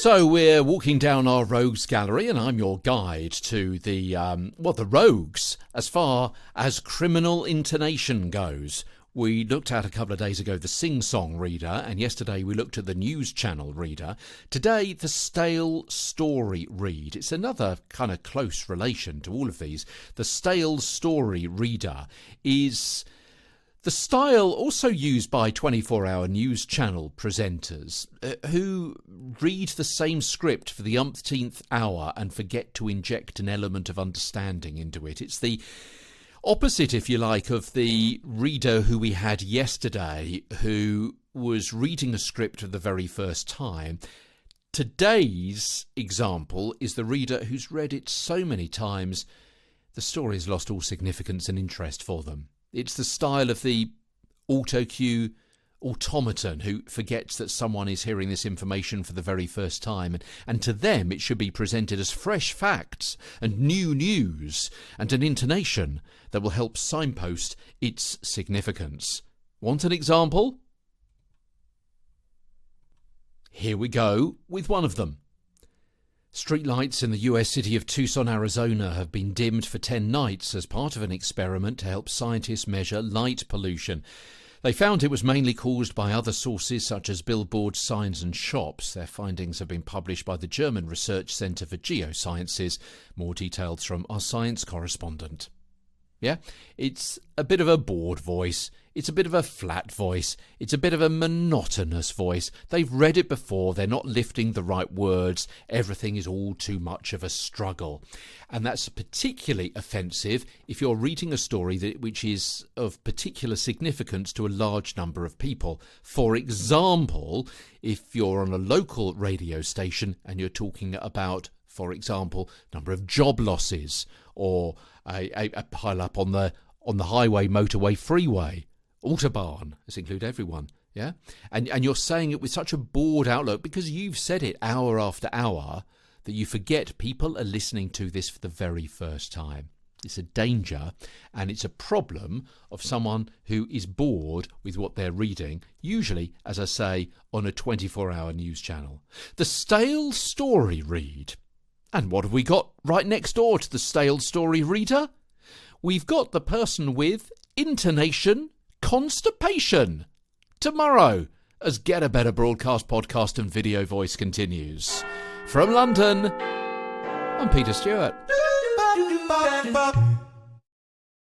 So we're walking down our rogues gallery, and I'm your guide to the rogues as far as criminal intonation goes. We looked at a couple of days ago the sing-song reader, and yesterday we looked at the news channel reader. Today, the stale story read. It's another kind of close relation to all of these. The stale story reader is the style also used by 24-hour news channel presenters who read the same script for the umpteenth hour and forget to inject an element of understanding into it. It's the opposite, if you like, of the reader who we had yesterday who was reading a script for the very first time. Today's example is the reader who's read it so many times the story has lost all significance and interest for them. It's the style of the autocue automaton who forgets that someone is hearing this information for the very first time, and to them it should be presented as fresh facts and new news and an intonation that will help signpost its significance. Want an example? Here we go with one of them. Streetlights in the US city of Tucson, Arizona have been dimmed for 10 nights as part of an experiment to help scientists measure light pollution. They found it was mainly caused by other sources such as billboards, signs and shops. Their findings have been published by the German Research Centre for Geosciences. More details from our science correspondent. Yeah, it's a bit of a bored voice. It's a bit of a flat voice. It's a bit of a monotonous voice. They've read it before. They're not lifting the right words. Everything is all too much of a struggle. And that's particularly offensive if you're reading a story which is of particular significance to a large number of people. For example, if you're on a local radio station and you're talking about, for example, number of job losses or a pile up on the highway, motorway, freeway, autobahn. Let's include everyone, yeah? And you're saying it with such a bored outlook because you've said it hour after hour that you forget people are listening to this for the very first time. It's a danger, and it's a problem of someone who is bored with what they're reading, usually, as I say, on a 24-hour news channel. The stale story read. And what have we got right next door to the stale story reader? We've got the person with intonation constipation. Tomorrow, as Get a Better Broadcast podcast and video voice continues. From London, I'm Peter Stewart.